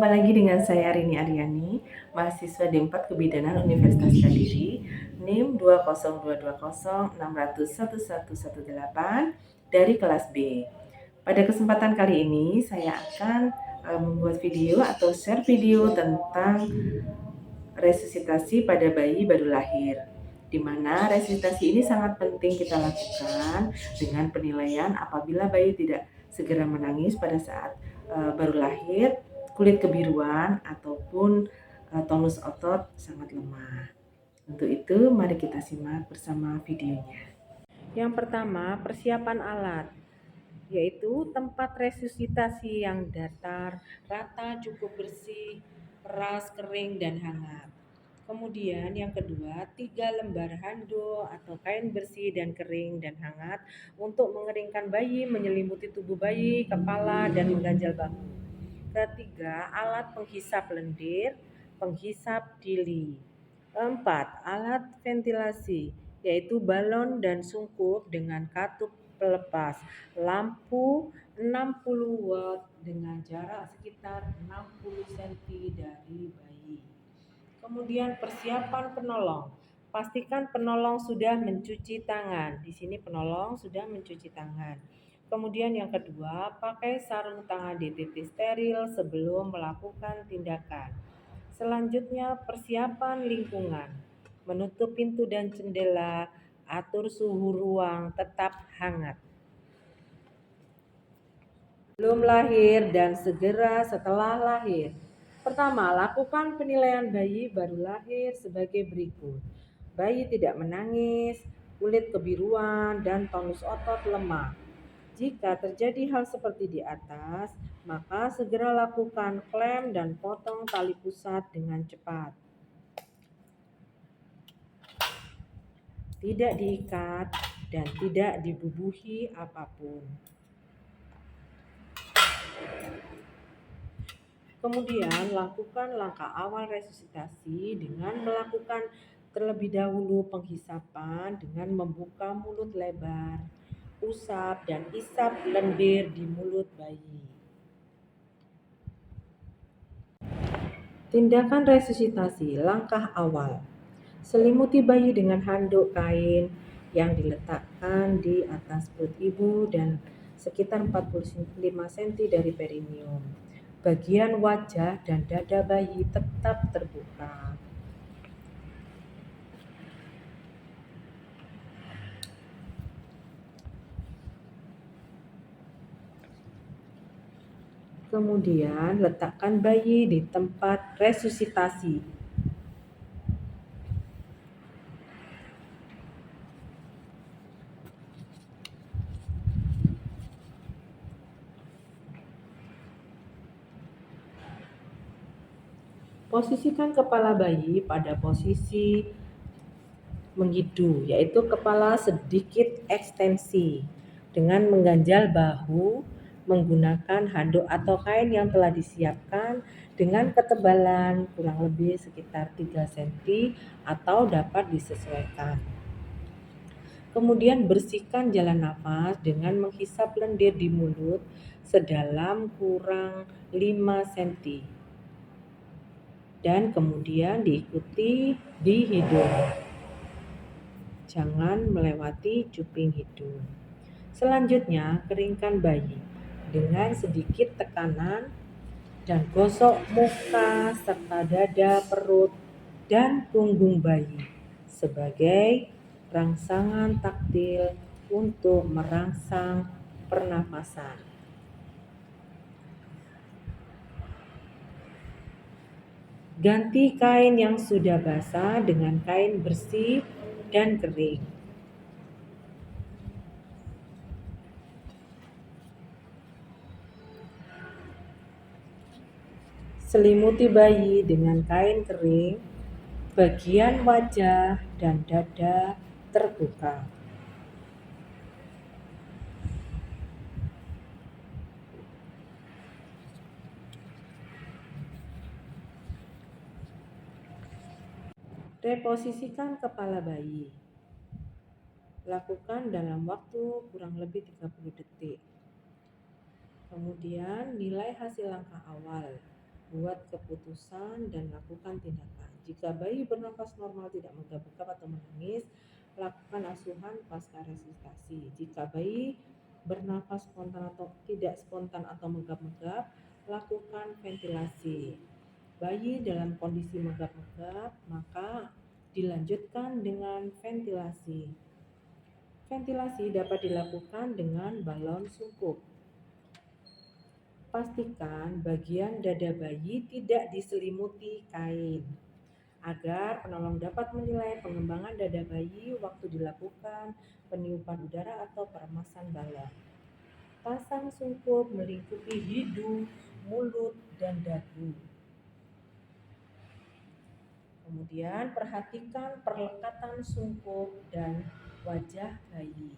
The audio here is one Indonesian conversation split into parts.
Jumpa lagi dengan saya Rini Aryani, mahasiswa D4 Kebidanan Universitas Kediri, NIM 2022060611118 dari kelas B. Pada kesempatan kali ini saya akan membuat video atau share video tentang resusitasi pada bayi baru lahir, di mana resusitasi ini sangat penting kita lakukan dengan penilaian apabila bayi tidak segera menangis pada saat baru lahir, kulit kebiruan ataupun tonus otot sangat lemah. Untuk itu, mari kita simak bersama videonya. Yang pertama, persiapan alat, yaitu tempat resusitasi yang datar, rata, cukup bersih, keras, kering, dan hangat. Kemudian yang kedua, 3 lembar handuk atau kain bersih dan kering dan hangat untuk mengeringkan bayi, menyelimuti tubuh bayi, kepala, dan mengganjal bahu. Ketiga, alat penghisap lendir, penghisap dili. 4. Alat ventilasi, yaitu balon dan sungkup dengan katup pelepas, lampu 60 watt dengan jarak sekitar 60 cm dari bayi. Kemudian persiapan penolong. Pastikan penolong sudah mencuci tangan. Di sini penolong sudah mencuci tangan. Kemudian yang kedua, pakai sarung tangan DTT steril sebelum melakukan tindakan. Selanjutnya, persiapan lingkungan. Menutup pintu dan jendela, atur suhu ruang tetap hangat. Belum lahir dan segera setelah lahir. Pertama, lakukan penilaian bayi baru lahir sebagai berikut. Bayi tidak menangis, kulit kebiruan, dan tonus otot lemah. Jika terjadi hal seperti di atas, maka segera lakukan klem dan potong tali pusat dengan cepat. Tidak diikat dan tidak dibubuhi apapun. Kemudian lakukan langkah awal resusitasi dengan melakukan terlebih dahulu penghisapan dengan membuka mulut lebar, usap dan isap lendir di mulut bayi. Tindakan resusitasi langkah awal. Selimuti bayi dengan handuk kain yang diletakkan di atas perut ibu dan sekitar 45 cm dari perineum. Bagian wajah dan dada bayi tetap terbuka. Kemudian letakkan bayi di tempat resusitasi. Posisikan kepala bayi pada posisi menghidu, yaitu kepala sedikit ekstensi dengan mengganjal bahu menggunakan handuk atau kain yang telah disiapkan dengan ketebalan kurang lebih sekitar 3 cm atau dapat disesuaikan. Kemudian bersihkan jalan nafas dengan menghisap lendir di mulut sedalam kurang 5 cm. Dan kemudian diikuti di hidung. Jangan melewati cuping hidung. Selanjutnya, keringkan bayi dengan sedikit tekanan dan gosok muka serta dada, perut, dan punggung bayi sebagai rangsangan taktil untuk merangsang pernafasan. Ganti kain yang sudah basah dengan kain bersih dan kering. Selimuti bayi dengan kain kering, bagian wajah dan dada terbuka. Reposisikan kepala bayi. Lakukan dalam waktu kurang lebih 30 detik. Kemudian nilai hasil langkah awal. buat keputusan dan lakukan tindakan. Jika bayi bernafas normal, tidak menggap-gap atau menangis, lakukan asuhan pasca resusitasi. Jika bayi bernafas spontan atau tidak spontan atau menggap-menggap, lakukan ventilasi. Bayi dalam kondisi menggap-menggap, maka dilanjutkan dengan ventilasi. Ventilasi dapat dilakukan dengan balon sungkup. Pastikan bagian dada bayi tidak diselimuti kain agar penolong dapat menilai pengembangan dada bayi waktu dilakukan peniupan udara atau peremasan balon. Pasang sungkup melingkupi hidung, mulut, dan dagu. Kemudian perhatikan perlekatan sungkup dan wajah bayi.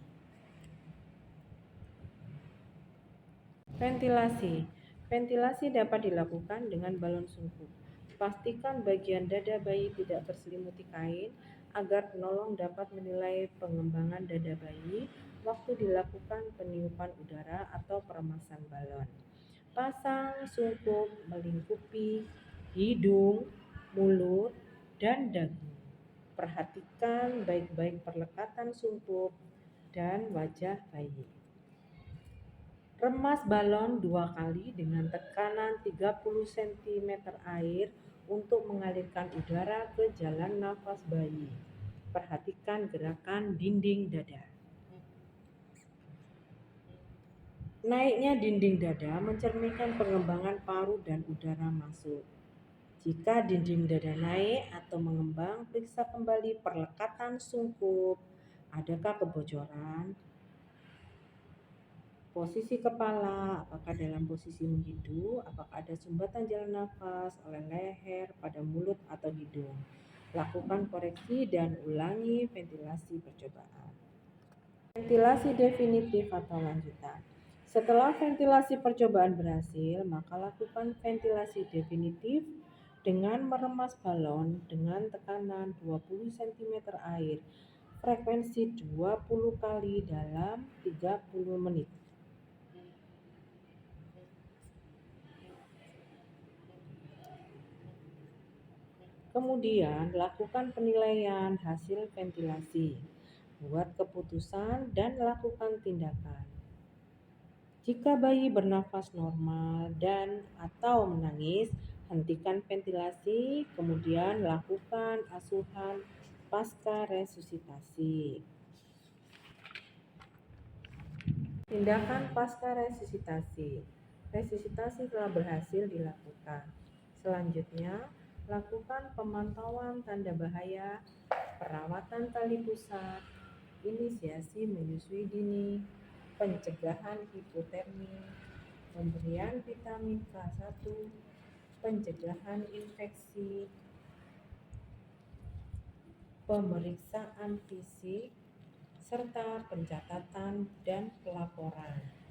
Ventilasi. Ventilasi dapat dilakukan dengan balon sungkup. Pastikan bagian dada bayi tidak berselimuti kain agar penolong dapat menilai pengembangan dada bayi waktu dilakukan peniupan udara atau peremasan balon. Pasang sungkup melingkupi hidung, mulut, dan dagu. Perhatikan baik-baik perlekatan sungkup dan wajah bayi. Remas balon 2 kali dengan tekanan 30 cm air untuk mengalirkan udara ke jalan nafas bayi. Perhatikan gerakan dinding dada. Naiknya dinding dada mencerminkan pengembangan paru dan udara masuk. Jika dinding dada naik atau mengembang, periksa kembali perlekatan sungkup. Adakah kebocoran? Posisi kepala, apakah dalam posisi menghidu, apakah ada sumbatan jalan nafas oleh leher pada mulut atau hidung. Lakukan koreksi dan ulangi ventilasi percobaan. Ventilasi definitif atau lanjutan. Setelah ventilasi percobaan berhasil, maka lakukan ventilasi definitif dengan meremas balon dengan tekanan 20 cm air, frekuensi 20 kali dalam 30 menit. Kemudian, lakukan penilaian hasil ventilasi, buat keputusan, dan lakukan tindakan. Jika bayi bernafas normal dan atau menangis, hentikan ventilasi, kemudian lakukan asuhan pasca resusitasi. Tindakan pasca resusitasi. Resusitasi telah berhasil dilakukan. Selanjutnya, lakukan pemantauan tanda bahaya, perawatan tali pusat, inisiasi menyusui dini, pencegahan hipotermi, pemberian vitamin K1, pencegahan infeksi, pemeriksaan fisik, serta pencatatan dan pelaporan.